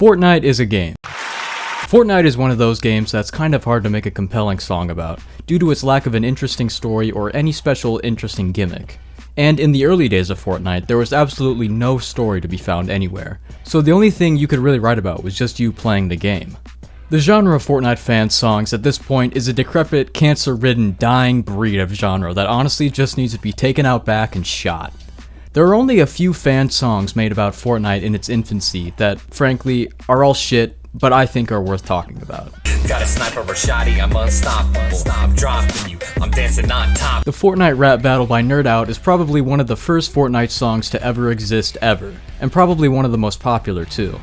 Fortnite is a game. Fortnite is one of those games that's kind of hard to make a compelling song about, due to its lack of an interesting story or any special interesting gimmick. And in the early days of Fortnite, there was absolutely no story to be found anywhere, so the only thing you could really write about was just you playing the game. The genre of Fortnite fan songs at this point is a decrepit, cancer-ridden, dying breed of genre that honestly just needs to be taken out back and shot. There are only a few fan songs made about Fortnite in its infancy that, frankly, are all shit, but I think are worth talking about. Got a sniper or shotty, I'm unstoppable. I'm dropping you, I'm dancing on top. The Fortnite Rap Battle by Nerd Out is probably one of the first Fortnite songs to ever exist ever, and probably one of the most popular too.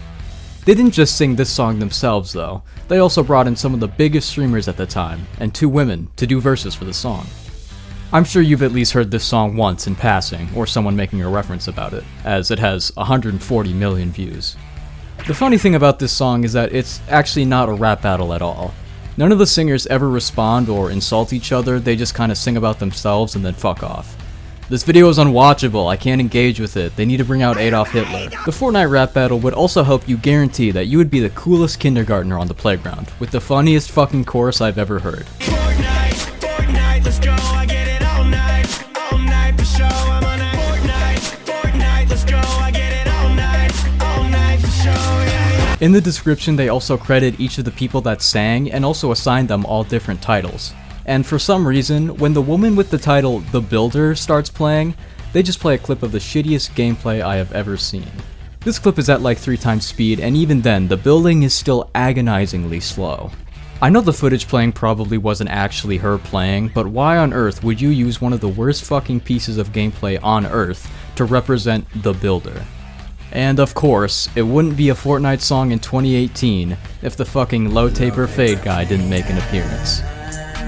They didn't just sing this song themselves though, they also brought in some of the biggest streamers at the time, and 2 women, to do verses for the song. I'm sure you've at least heard this song once in passing, or someone making a reference about it, as it has 140 million views. The funny thing about this song is that it's actually not a rap battle at all. None of the singers ever respond or insult each other, they just kinda sing about themselves and then fuck off. This video is unwatchable, I can't engage with it, they need to bring out Adolf Hitler. The Fortnite Rap Battle would also help you guarantee that you would be the coolest kindergartner on the playground, with the funniest fucking chorus I've ever heard. Fortnite, Fortnite, let's go, I get it all night for show, I'm on a Fortnite, let's go, I get it all night for show, yeah. In the description they also credit each of the people that sang and also assign them all different titles. And for some reason, when the woman with the title The Builder starts playing, they just play a clip of the shittiest gameplay I have ever seen. This clip is at like 3 times speed, and even then, the building is still agonizingly slow. I know the footage playing probably wasn't actually her playing, but why on earth would you use one of the worst fucking pieces of gameplay on earth to represent The Builder? And of course, it wouldn't be a Fortnite song in 2018 if the fucking low taper fade guy didn't make an appearance.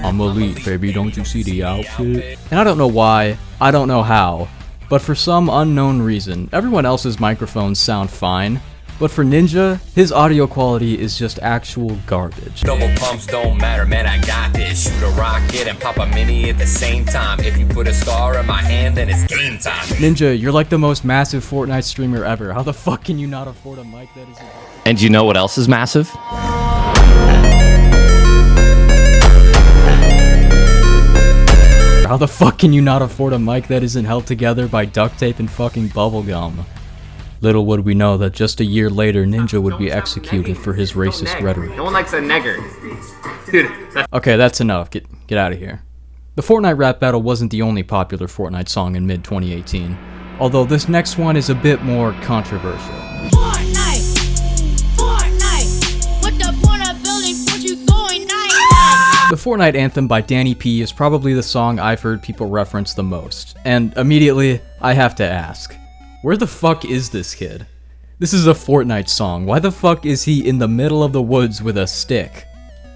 I'm elite, baby, don't you see the outfit? And I don't know why, I don't know how, but for some unknown reason, everyone else's microphones sound fine, but for Ninja, his audio quality is just actual garbage. Double pumps don't matter, man, I got this. Shoot a rocket and pop a mini at the same time. If you put a scar in my hand, then it's game time. Ninja, you're like the most massive Fortnite streamer ever. How the fuck can you not afford a mic that isn't... And you know what else is massive? How the fuck can you not afford a mic that isn't held together by duct tape and fucking bubblegum? Little would we know that just a year later, Ninja would be executed for his racist rhetoric. No one likes a negger. Dude, Okay, that's enough. Get out of here. The Fortnite Rap Battle wasn't the only popular Fortnite song in mid-2018, although this next one is a bit more controversial. Fortnite, what the point of building what you going night? The Fortnite Anthem by Danny P is probably the song I've heard people reference the most, and immediately, I have to ask, where the fuck is this kid? This is a Fortnite song, why the fuck is he in the middle of the woods with a stick?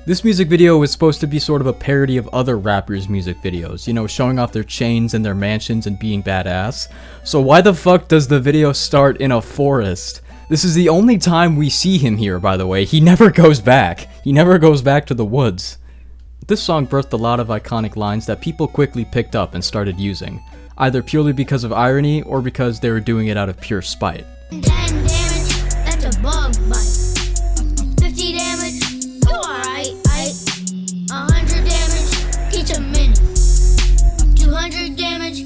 This music video is supposed to be sort of a parody of other rappers' music videos, you know, showing off their chains and their mansions and being badass. So why the fuck does the video start in a forest? This is the only time we see him here, by the way. He never goes back. He never goes back to the woods. This song birthed a lot of iconic lines that people quickly picked up and started using, either purely because of irony or because they were doing it out of pure spite. 10 damage, that's a bug bite. 50 damage, you alright, 100 damage, teach a minute. 200 damage.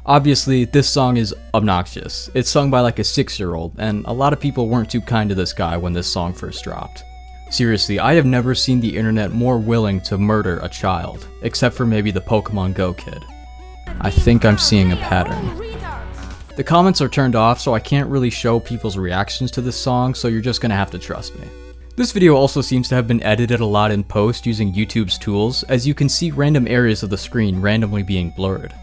Obviously, this song is obnoxious. It's sung by like a 6-year-old, and a lot of people weren't too kind to this guy when this song first dropped. Seriously, I have never seen the internet more willing to murder a child, except for maybe the Pokemon Go kid. I think I'm seeing a pattern. The comments are turned off, so I can't really show people's reactions to this song, so you're just gonna have to trust me. This video also seems to have been edited a lot in post using YouTube's tools, as you can see random areas of the screen randomly being blurred.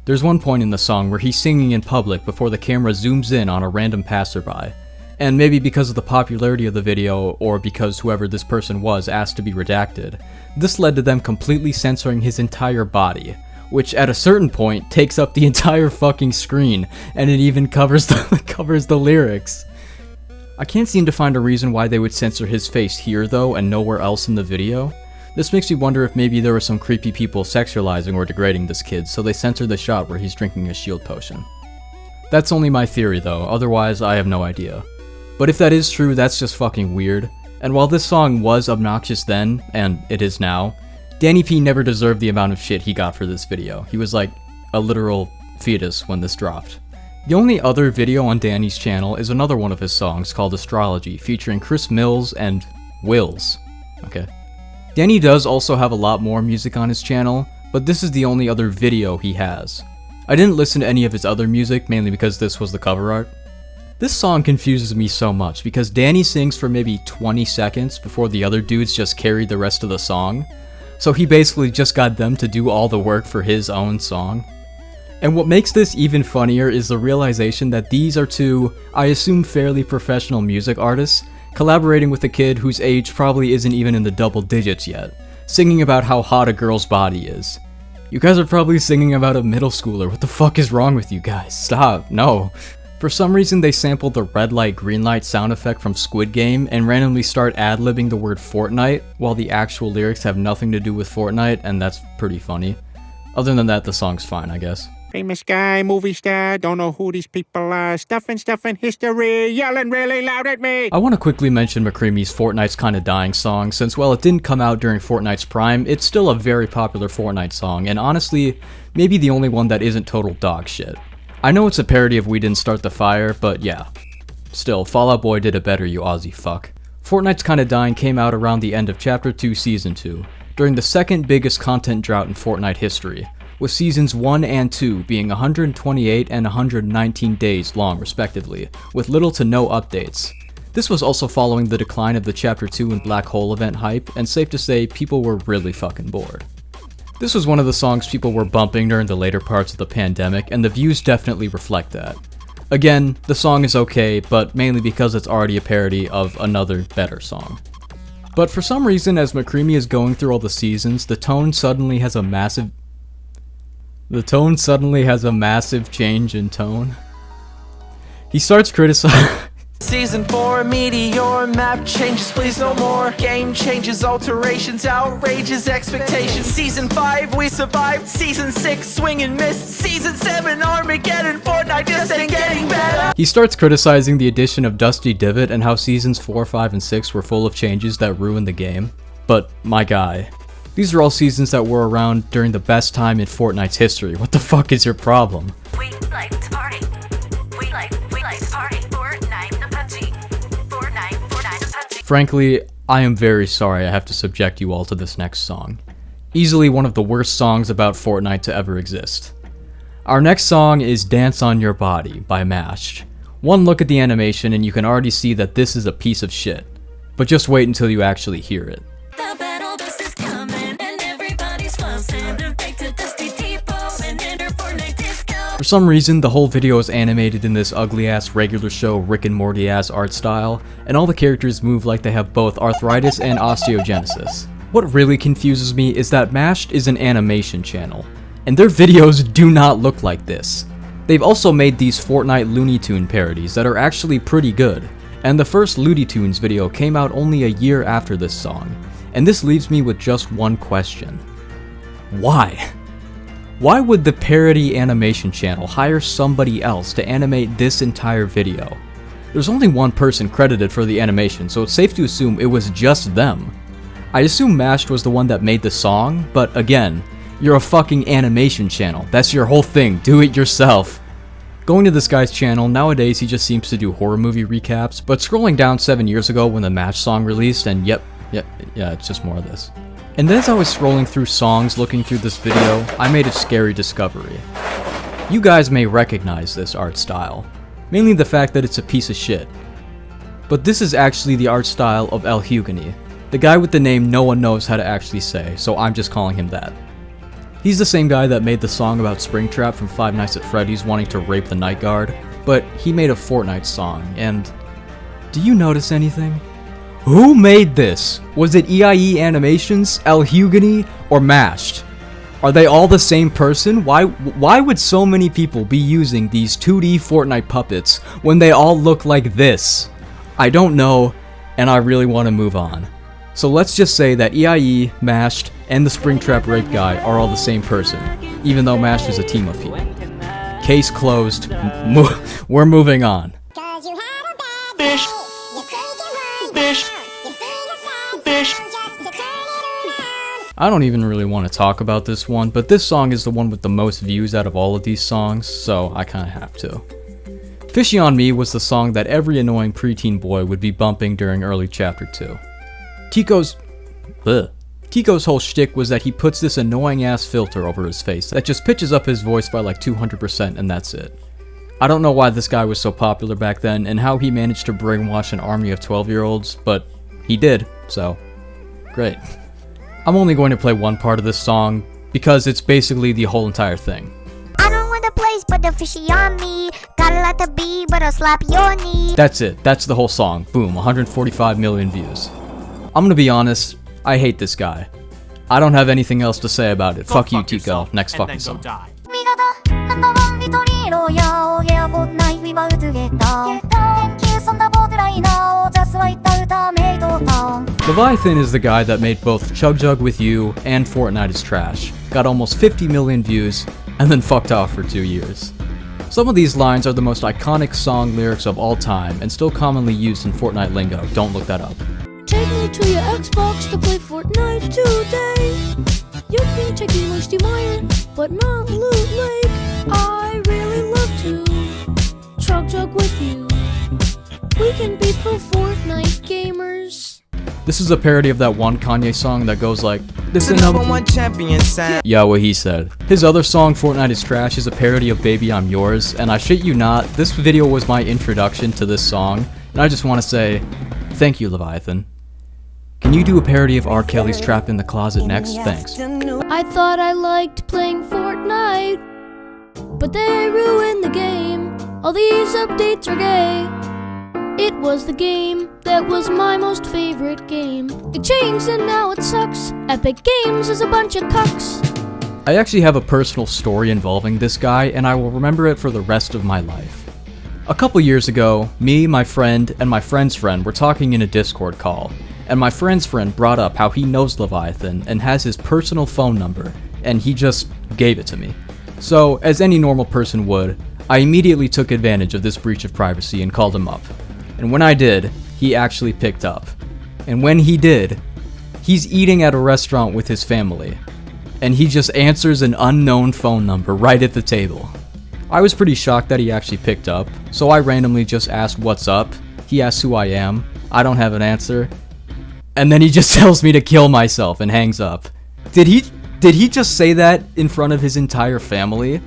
There's one point in the song where he's singing in public before the camera zooms in on a random passerby. And maybe because of the popularity of the video, or because whoever this person was asked to be redacted, this led to them completely censoring his entire body, which at a certain point takes up the entire fucking screen, and it even covers the lyrics. I can't seem to find a reason why they would censor his face here though, and nowhere else in the video. This makes me wonder if maybe there were some creepy people sexualizing or degrading this kid, so they censored the shot where he's drinking a shield potion. That's only my theory though, otherwise I have no idea. But if that is true, that's just fucking weird. And while this song was obnoxious then, and it is now, Danny P never deserved the amount of shit he got for this video. He was like a literal fetus when this dropped. The only other video on Danny's channel is another one of his songs called Astrology, featuring Chris Mills and Wills. Okay. Danny does also have a lot more music on his channel, but this is the only other video he has. I didn't listen to any of his other music, mainly because this was the cover art. This song confuses me so much because Danny sings for maybe 20 seconds before the other dudes just carried the rest of the song. So he basically just got them to do all the work for his own song. And what makes this even funnier is the realization that these are two, I assume fairly professional music artists, collaborating with a kid whose age probably isn't even in the double digits yet, singing about how hot a girl's body is. You guys are probably singing about a middle schooler. What the fuck is wrong with you guys? Stop, no. For some reason they sampled the red light green light sound effect from Squid Game and randomly start ad-libbing the word Fortnite while the actual lyrics have nothing to do with Fortnite, and that's pretty funny. Other than that, the song's fine, I guess. Famous guy, movie star, don't know who these people are. Stuffing history, yelling really loud at me. I want to quickly mention McCreamy's Fortnite's Kinda Dying song, since while it didn't come out during Fortnite's prime, it's still a very popular Fortnite song, and honestly, maybe the only one that isn't total dog shit. I know it's a parody of We Didn't Start the Fire, but yeah. Still, Fall Out Boy did it better, you Aussie fuck. Fortnite's Kinda Dying came out around the end of Chapter 2 Season 2, during the second biggest content drought in Fortnite history, with Seasons 1 and 2 being 128 and 119 days long respectively, with little to no updates. This was also following the decline of the Chapter 2 and Black Hole event hype, and safe to say, people were really fucking bored. This was one of the songs people were bumping during the later parts of the pandemic, and the views definitely reflect that. Again, the song is okay, but mainly because it's already a parody of another better song. But for some reason, as McCreamy is going through all the seasons, the tone suddenly has a massive change in tone. He starts criticizing Season 4, meteor, map changes, please no more. Game changes, alterations, outrageous expectations. Season 5, we survived. Season 6, swing and miss. Season 7, Armageddon, Fortnite just ain't getting better. He starts criticizing the addition of Dusty Divot and how Seasons 4, 5, and 6 were full of changes that ruined the game. But, my guy, these are all seasons that were around during the best time in Fortnite's history. What the fuck is your problem? We like to party. We like to party. Fortnite the punchy. Fortnite the punchy. Frankly, I am very sorry I have to subject you all to this next song. Easily one of the worst songs about Fortnite to ever exist. Our next song is Dance on Your Body by Mashed. One look at the animation and you can already see that this is a piece of shit. But just wait until you actually hear it. The battle bus is coming and everybody's fussing. They're baked to Dusty Depot and enter Fortnite disco. For some reason, the whole video is animated in this ugly-ass regular show Rick and Morty-ass art style, and all the characters move like they have both arthritis and osteogenesis. What really confuses me is that Mashed is an animation channel, and their videos do not look like this. They've also made these Fortnite Looney Tune parodies that are actually pretty good, and the first Looney Tunes video came out only a year after this song, and this leaves me with just one question. Why? Why would the parody animation channel hire somebody else to animate this entire video? There's only one person credited for the animation, so it's safe to assume it was just them. I assume Mashed was the one that made the song, but again, you're a fucking animation channel. That's your whole thing. Do it yourself. Going to this guy's channel, nowadays he just seems to do horror movie recaps, but scrolling down 7 years ago when the Mashed song released, and yeah, it's just more of this. And then as I was scrolling through songs looking through this video, I made a scary discovery. You guys may recognize this art style, mainly the fact that it's a piece of shit. But this is actually the art style of El Hugany, the guy with the name no one knows how to actually say, so I'm just calling him that. He's the same guy that made the song about Springtrap from Five Nights at Freddy's wanting to rape the night guard, but he made a Fortnite song, and do you notice anything? Who made this? Was it EIE Animations, El Hugany, or Mashed? Are they all the same person? Why would so many people be using these 2D Fortnite puppets when they all look like this? I don't know, and I really want to move on. So let's just say that EIE, Mashed, and the Springtrap rape guy are all the same person, even though Mashed is a team of people. Case closed. We're moving on. Fish. Fish. Fish. I don't even really want to talk about this one, but this song is the one with the most views out of all of these songs, so I kinda have to. Fishy On Me was the song that every annoying preteen boy would be bumping during early chapter 2. Tico's whole shtick was that he puts this annoying ass filter over his face that just pitches up his voice by like 200% and that's it. I don't know why this guy was so popular back then and how he managed to brainwash an army of 12-year-olds, but he did, so great. I'm only going to play one part of this song because it's basically the whole entire thing. I don't want the place, but the fishy on me. Gotta let the be, but I'll slap your knee. That's it. That's the whole song. Boom, 145 million views. I'm gonna be honest, I hate this guy. I don't have anything else to say about it. Fuck you, Tico. Next fucking song. Leviathan is the guy that made both Chug Jug With You and Fortnite is Trash, got almost 50 million views, and then fucked off for 2 years. Some of these lines are the most iconic song lyrics of all time and still commonly used in Fortnite lingo. Don't look that up. Take me to your Xbox to play Fortnite today. You can take me Moisty Mire, but not Loot Lake. I really love to Chug Jug With You. We can be pro Fortnite gamers. This is a parody of that one Kanye song that goes like, "This is The number one champion sound. Yeah, what he said. His other song, Fortnite is Trash, is a parody of Baby I'm Yours, and I shit you not, this video was my introduction to this song, and I just want to say, thank you, Leviathan. Can you do a parody of R. Kelly's Trapped in the Closet next? Thanks. I thought I liked playing Fortnite, but they ruined the game. All these updates are gay. It was the game that was my most favorite game. It changed and now it sucks. Epic Games is a bunch of cucks. I actually have a personal story involving this guy, and I will remember it for the rest of my life. A couple years ago, me, my friend, and my friend's friend were talking in a Discord call, and my friend's friend brought up how he knows Leviathan and has his personal phone number, and he just gave it to me. So, as any normal person would, I immediately took advantage of this breach of privacy and called him up. And when I did, he actually picked up. And when he did, he's eating at a restaurant with his family, and he just answers an unknown phone number right at the table. I was pretty shocked that he actually picked up, so I randomly just asked what's up. He asked who I am. I don't have an answer. And then he just tells me to kill myself and hangs up. Did he just say that in front of his entire family?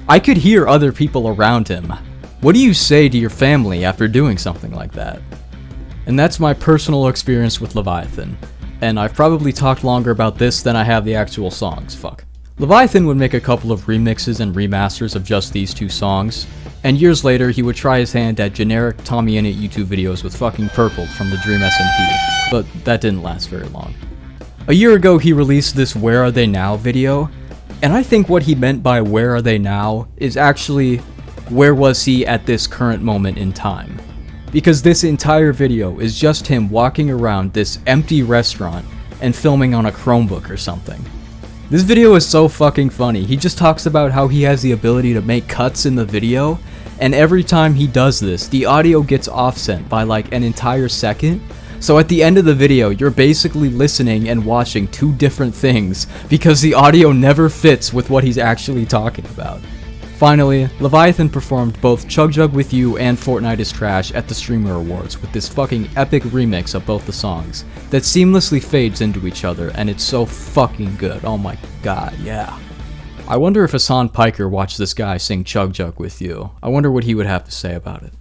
I could hear other people around him. What do you say to your family after doing something like that? And that's my personal experience with Leviathan. And I've probably talked longer about this than I have the actual songs, fuck. Leviathan would make a couple of remixes and remasters of just these two songs, and years later he would try his hand at generic Tommy Innit YouTube videos with fucking Purple from the Dream SMP, but that didn't last very long. A year ago he released this Where Are They Now video, and I think what he meant by Where Are They Now is actually where was he at this current moment in time. Because this entire video is just him walking around this empty restaurant and filming on a Chromebook or something. This video is so fucking funny. He just talks about how he has the ability to make cuts in the video, and every time he does this, the audio gets offset by like an entire second. So at the end of the video, you're basically listening and watching two different things because the audio never fits with what he's actually talking about. Finally, Leviathan performed both Chug Jug With You and Fortnite is Trash at the Streamer Awards with this fucking epic remix of both the songs that seamlessly fades into each other, and it's so fucking good. Oh my god, yeah. I wonder if Hassan Piker watched this guy sing Chug Jug With You. I wonder what he would have to say about it.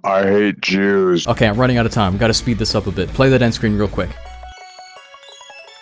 I hate Jews. Okay, I'm running out of time. Gotta speed this up a bit. Play that end screen real quick.